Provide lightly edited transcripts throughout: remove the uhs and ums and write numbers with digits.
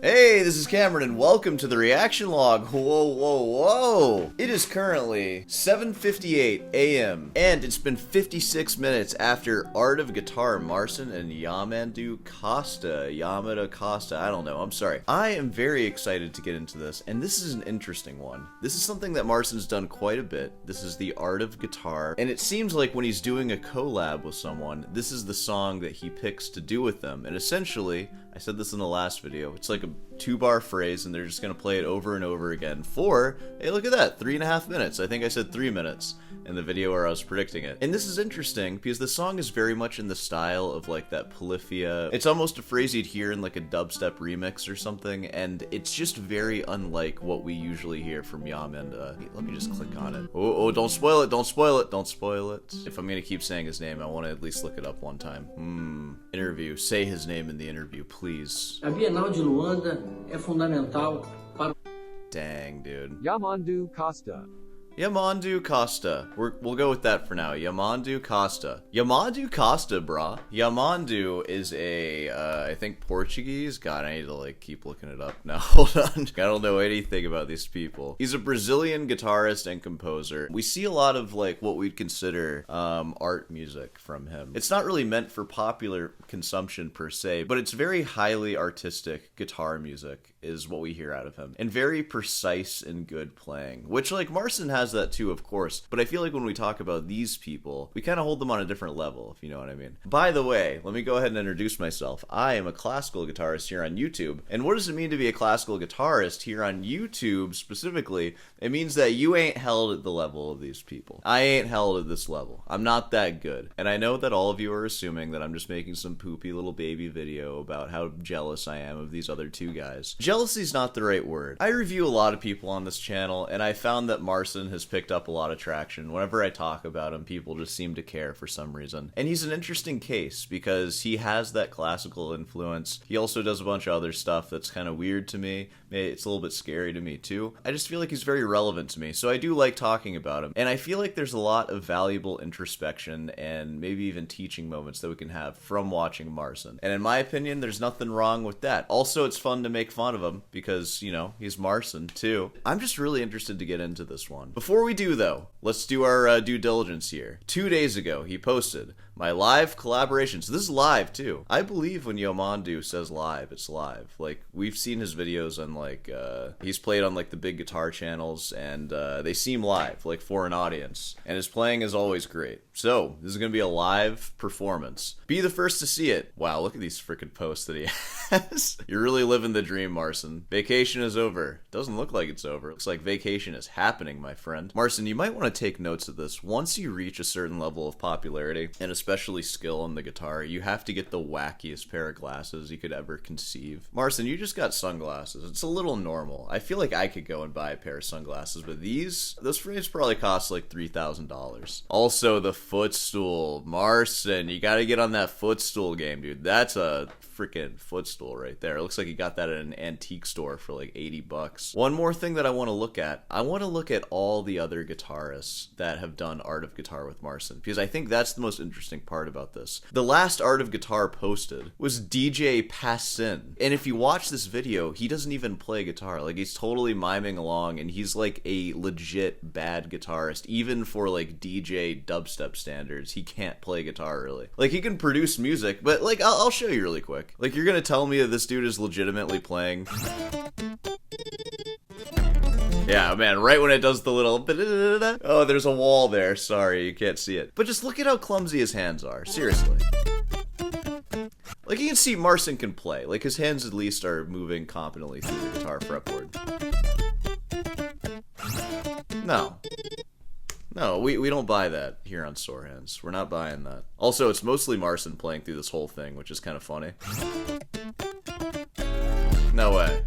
Hey, this is Cameron and welcome to the reaction log. Whoa, whoa, whoa. It is currently 7:58 a.m. and it's been 56 minutes after Art of Guitar Marcin and Yamada Costa, I don't know, I'm sorry. I am very excited to get into this, and this is an interesting one. This is something that Marcin's done quite a bit. This is the Art of Guitar, and it seems like when he's doing a collab with someone, this is the song that he picks to do with them. And essentially, I said this in the last video, it's like a 2-bar phrase and they're just gonna play it over and over again for, hey, look at that, 3.5 minutes. I think I said 3 minutes in the video where I was predicting it. And this is interesting because the song is very much in the style of like that polyphia. It's almost a phrase you'd hear in like a dubstep remix or something, and it's just very unlike what we usually hear from Yam. And let me just click on it. Oh, don't spoil it, don't spoil it, don't spoil it. If I'm gonna keep saying his name, I want to at least look it up one time. Interview, say his name in the interview, please. A Bienal de Luanda é fundamental para... Dang, dude. Yamandu Costa. Yamandu Costa. We'll go with that for now. Yamandu Costa. Yamandu Costa, brah. Yamandu is a, I think Portuguese. God, I need to like keep looking it up now. Hold on. I don't know anything about these people. He's a Brazilian guitarist and composer. We see a lot of like what we'd consider art music from him. It's not really meant for popular consumption per se, but it's very highly artistic guitar music is what we hear out of him. And very precise and good playing, which like Marcin has that too, of course, but I feel like when we talk about these people, we kind of hold them on a different level, if you know what I mean. By the way, let me go ahead and introduce myself. I am a classical guitarist here on YouTube, and what does it mean to be a classical guitarist here on YouTube specifically? It means that you ain't held at the level of these people. I ain't held at this level. I'm not that good, and I know that all of you are assuming that I'm just making some poopy little baby video about how jealous I am of these other two guys. Jealousy's not the right word. I review a lot of people on this channel, and I found that Marcin has picked up a lot of traction. Whenever I talk about him, people just seem to care for some reason. And he's an interesting case because he has that classical influence. He also does a bunch of other stuff that's kind of weird to me. It's a little bit scary to me too. I just feel like he's very relevant to me, so I do like talking about him. And I feel like there's a lot of valuable introspection and maybe even teaching moments that we can have from watching Marcin. And in my opinion, there's nothing wrong with that. Also, it's fun to make fun of him because, you know, he's Marcin too. I'm just really interested to get into this one. Before we do though, let's do our due diligence here. 2 days ago, he posted my live collaboration. So this is live too. I believe when Yamandu says live, it's live. Like, we've seen his videos on like, he's played on like the big guitar channels, and they seem live, like for an audience. And his playing is always great. So, this is gonna be a live performance. Be the first to see it. Wow, look at these freaking posts that he has. You're really living the dream, Marcin. Vacation is over. Doesn't look like it's over. Looks like vacation is happening, my friend. Marcin, you might want to take notes of this. Once you reach a certain level of popularity, and especially skill on the guitar, you have to get the wackiest pair of glasses you could ever conceive. Marcin, you just got sunglasses. It's a little normal. I feel like I could go and buy a pair of sunglasses, but those frames probably cost like $3,000. Also, the footstool. Marcin, you gotta get on that footstool game, dude. That's a freaking footstool right there. It looks like he got that at an antique store for like 80 bucks. One more thing that I want to look at. I want to look at all the other guitarists that have done Art of Guitar with Marcin, because I think that's the most interesting part about this. The last Art of Guitar posted was DJ Passin. And if you watch this video, he doesn't even play guitar. Like, he's totally miming along, and he's like a legit bad guitarist. Even for like DJ dubstep standards, he can't play guitar really. Like, he can produce music, but like, I'll show you really quick. Like, you're gonna tell me that this dude is legitimately playing? Yeah, man, right when it does the little... Oh, there's a wall there. Sorry, you can't see it. But just look at how clumsy his hands are. Seriously. Like, you can see Marcin can play. Like, his hands at least are moving competently through the guitar fretboard. No. No, we don't buy that here on Sore Hands. We're not buying that. Also, it's mostly Marcin playing through this whole thing, which is kind of funny. No way.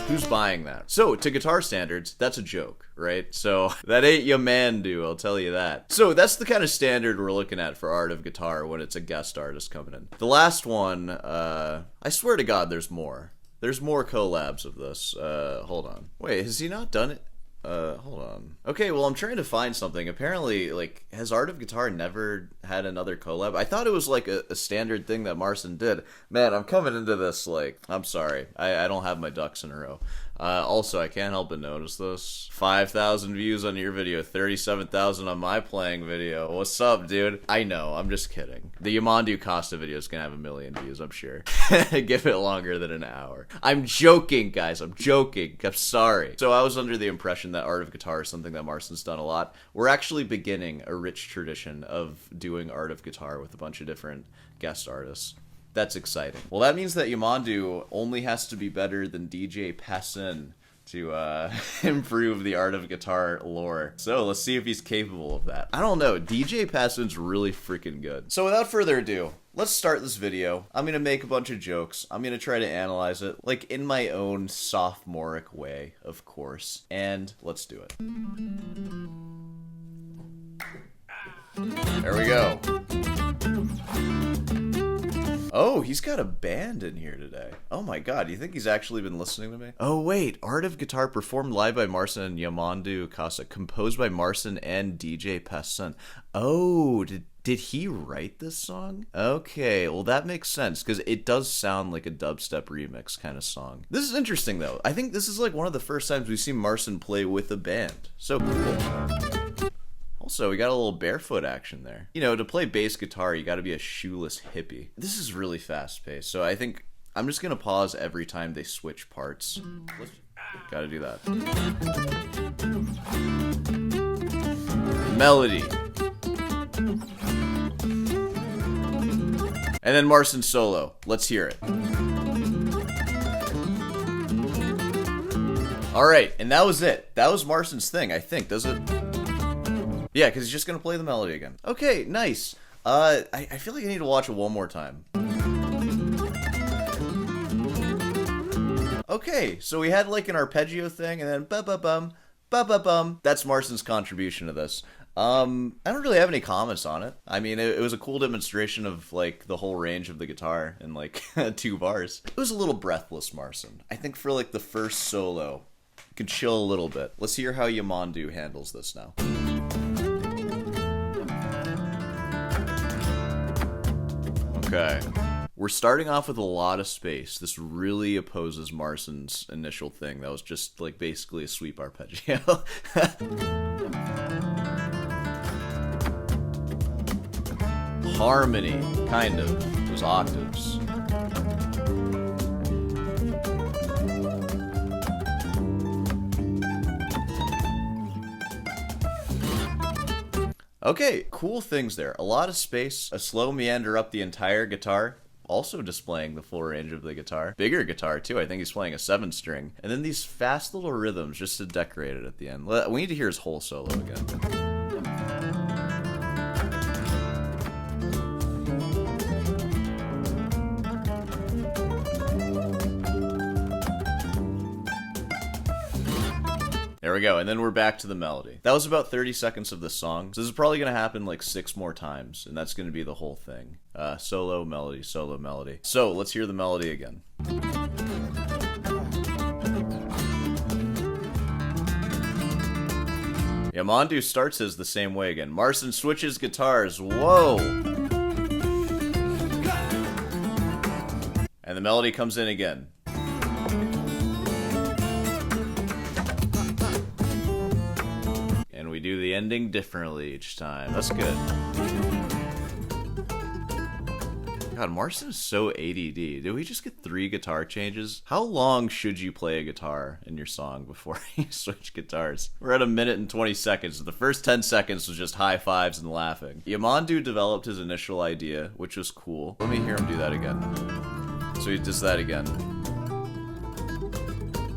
Who's buying that? So, to guitar standards, that's a joke, right? So, that ain't Yamandu, I'll tell you that. So, that's the kind of standard we're looking at for Art of Guitar when it's a guest artist coming in. The last one, I swear to God there's more. There's more collabs of this. Hold on. Wait, has he not done it? Hold on. Okay, well, I'm trying to find something. Apparently, like, has Art of Guitar never had another collab? I thought it was, like, a standard thing that Marson did. Man, I'm coming into this, like, I'm sorry. I don't have my ducks in a row. Also, I can't help but notice this. 5,000 views on your video, 37,000 on my playing video. What's up, dude? I know, I'm just kidding. The Yamandu Costa video is gonna have 1 million views, I'm sure. Give it longer than an hour. I'm joking, guys. I'm joking. I'm sorry. So I was under the impression that Art of Guitar is something that Marson's done a lot. We're actually beginning a rich tradition of doing Art of Guitar with a bunch of different guest artists. That's exciting. Well, that means that Yamandu only has to be better than DJ Passin to improve the Art of Guitar lore. So let's see if he's capable of that. I don't know. DJ Passin's really freaking good. So without further ado, let's start this video. I'm gonna make a bunch of jokes. I'm gonna try to analyze it, like, in my own sophomoric way, of course. And let's do it. There we go. Oh, he's got a band in here today. Oh my god, do you think he's actually been listening to me? Oh wait, Art of Guitar performed live by Marson and Yamandu Casa, composed by Marson and DJ Passin. Oh, did he write this song? Okay, well that makes sense, because it does sound like a dubstep remix kind of song. This is interesting though. I think this is like one of the first times we've seen Marson play with a band. So cool. Also, we got a little barefoot action there. You know, to play bass guitar, you gotta be a shoeless hippie. This is really fast-paced, so I think I'm just gonna pause every time they switch parts. Gotta do that. Melody. And then Marson's solo. Let's hear it. Alright, and that was it. That was Marson's thing, I think. Does it? Yeah, because he's just going to play the melody again. Okay, nice. I feel like I need to watch it one more time. Okay, so we had like an arpeggio thing, and then ba-ba-bum, ba-ba-bum. That's Marson's contribution to this. I don't really have any comments on it. I mean, it was a cool demonstration of, like, the whole range of the guitar in, like, 2 bars. It was a little breathless, Marson. I think for, like, the first solo, you can chill a little bit. Let's hear how Yamandu handles this now. Okay. We're starting off with a lot of space. This really opposes Marson's initial thing. That was just, like, basically a sweep arpeggio. Harmony, kind of. Those octaves. Okay, cool things there. A lot of space, a slow meander up the entire guitar, also displaying the full range of the guitar. Bigger guitar, too. I think he's playing a 7-string. And then these fast little rhythms just to decorate it at the end. We need to hear his whole solo again. There we go, and then we're back to the melody. That was about 30 seconds of the song, so this is probably going to happen like 6 more times, and that's going to be the whole thing. Solo, melody, solo, melody. So, let's hear the melody again. Yamandu starts his the same way again. Marson switches guitars. Whoa! And the melody comes in again. We do the ending differently each time. That's good. God, Marson is so ADD. Did we just get 3 guitar changes? How long should you play a guitar in your song before you switch guitars? We're at 1 minute and 20 seconds. The first 10 seconds was just high fives and laughing. Yamandu developed his initial idea, which was cool. Let me hear him do that again. So he does that again.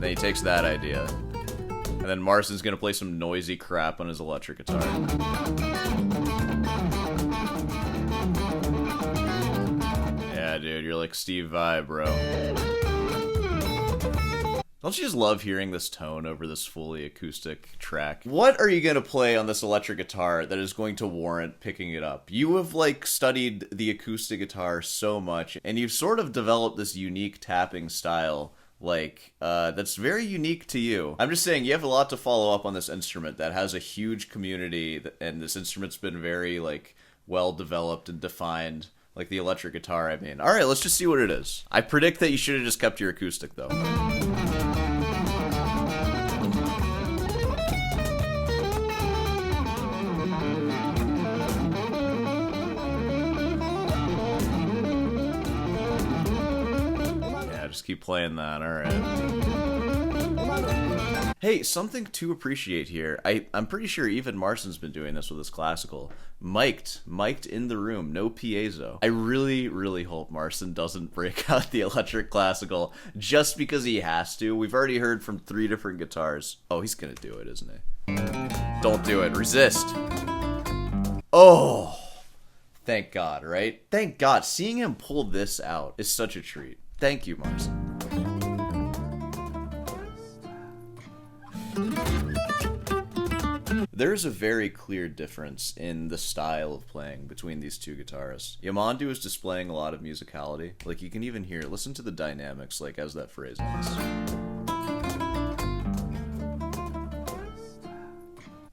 Then he takes that idea. And then Marson's gonna play some noisy crap on his electric guitar. Yeah, dude, you're like Steve Vai, bro. Don't you just love hearing this tone over this fully acoustic track? What are you gonna play on this electric guitar that is going to warrant picking it up? You have, like, studied the acoustic guitar so much, and you've sort of developed this unique tapping style That's very unique to you. I'm just saying, you have a lot to follow up on this instrument that has a huge community, and this instrument's been very, like, well developed and defined. Like the electric guitar, I mean. Alright, let's just see what it is. I predict that you should have just kept your acoustic, though. Yeah, just keep playing that, alright. Hey, something to appreciate here. I'm pretty sure even Marston's been doing this with his classical. Mic'd in the room, no piezo. I really, really hope Marston doesn't break out the electric classical just because he has to. We've already heard from 3 different guitars. Oh, he's gonna do it, isn't he? Don't do it. Resist. Oh, thank God, right? Thank God. Seeing him pull this out is such a treat. Thank you, Marston. There's a very clear difference in the style of playing between these two guitarists. Yamandu is displaying a lot of musicality. Like, you can even hear, listen to the dynamics, like, as that phrase ends.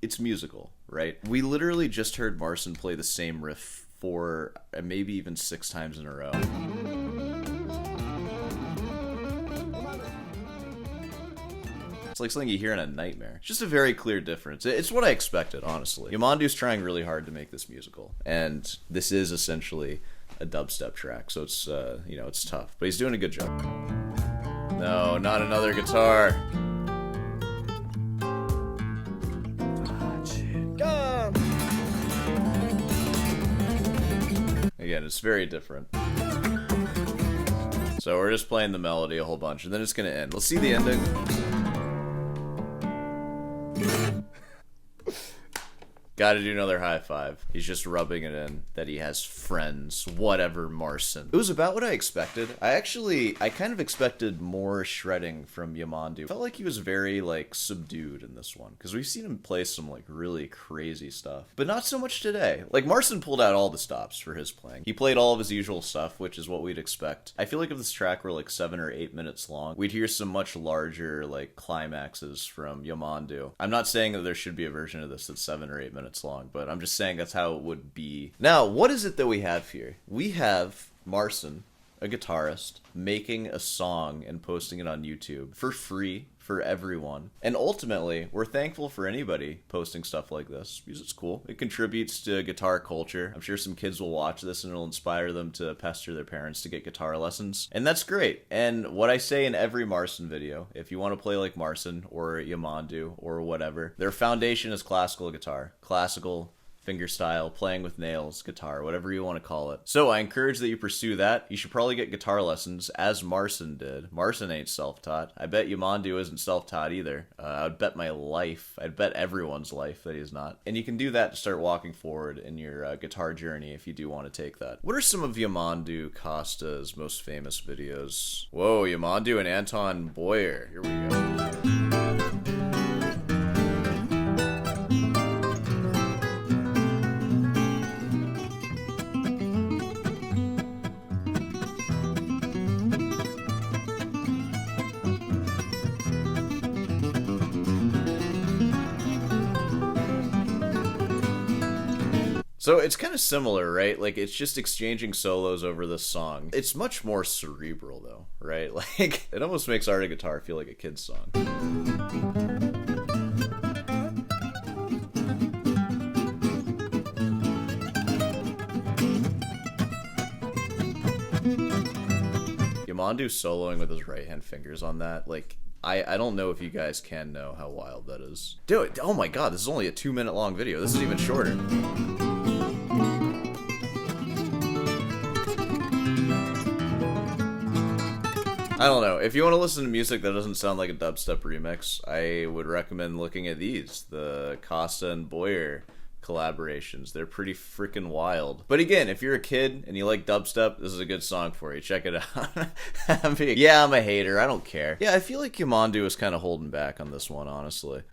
It's musical, right? We literally just heard Marston play the same riff 4, maybe even 6 times in a row. It's like something you hear in a nightmare. It's just a very clear difference. It's what I expected, honestly. Yamandu's trying really hard to make this musical, and this is essentially a dubstep track, so it's, it's tough. But he's doing a good job. No, not another guitar. Again, it's very different. So we're just playing the melody a whole bunch, and then it's gonna end. Let's see the ending. Gotta do another high five. He's just rubbing it in that he has friends. Whatever, Marston. It was about what I expected. I kind of expected more shredding from Yamandu. Felt like he was very, like, subdued in this one. Because we've seen him play some, like, really crazy stuff. But not so much today. Like, Marston pulled out all the stops for his playing. He played all of his usual stuff, which is what we'd expect. I feel like if this track were, like, 7 or 8 minutes long, we'd hear some much larger, like, climaxes from Yamandu. I'm not saying that there should be a version of this that's 7 or 8 minutes long, but I'm just saying that's how it would be. Now, what is it that we have here? We have Marston, a guitarist, making a song and posting it on YouTube for free for everyone. And ultimately, we're thankful for anybody posting stuff like this because it's cool. It contributes to guitar culture. I'm sure some kids will watch this and it'll inspire them to pester their parents to get guitar lessons. And that's great. And what I say in every Marston video, if you want to play like Marston or Yamandu or whatever, their foundation is classical guitar. Classical fingerstyle, playing with nails, guitar, whatever you want to call it. So I encourage that you pursue that. You should probably get guitar lessons, as Marston did. Marston ain't self-taught. I bet Yamandu isn't self-taught either. I'd bet my life, I'd bet everyone's life that he's not. And you can do that to start walking forward in your guitar journey if you do want to take that. What are some of Yamandu Costa's most famous videos? Whoa, Yamandu and Anton Boyer. Here we go. So it's kind of similar, right? Like, it's just exchanging solos over this song. It's much more cerebral, though, right? Like, it almost makes art and guitar feel like a kid's song. Yamandu soloing with his right-hand fingers on that, like, I don't know if you guys can know how wild that is. Dude, oh my god, this is only a 2-minute long video. This is even shorter. I don't know. If you want to listen to music that doesn't sound like a dubstep remix, I would recommend looking at these. The Costa and Boyer collaborations. They're pretty freaking wild. But again, if you're a kid and you like dubstep, this is a good song for you. Check it out. Yeah, I'm a hater. I don't care. Yeah, I feel like Yamandu is kind of holding back on this one, honestly.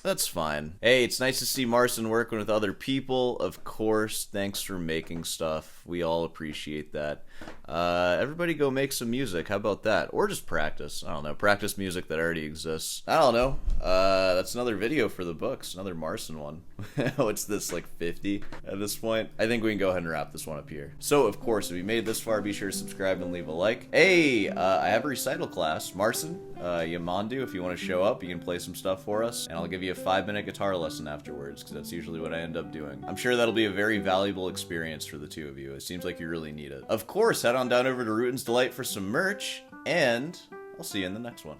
That's fine. Hey, it's nice to see Marston working with other people. Of course, thanks for making stuff. We all appreciate that. everybody go make some music. How about that? Or just practice. I don't know. Practice music that already exists. I don't know. That's another video for the books. Another Marson one. What's this, like 50 at this point? I think we can go ahead and wrap this one up here. So, of course, if you made this far, be sure to subscribe and leave a like. Hey, I have a recital class. Marson, Yamandu, if you want to show up, you can play some stuff for us, and I'll give you a 5-minute guitar lesson afterwards, because that's usually what I end up doing. I'm sure that'll be a very valuable experience for the two of you. It seems like you really need it. Of course, head on down over to Rutan's Delight for some merch, and I'll see you in the next one.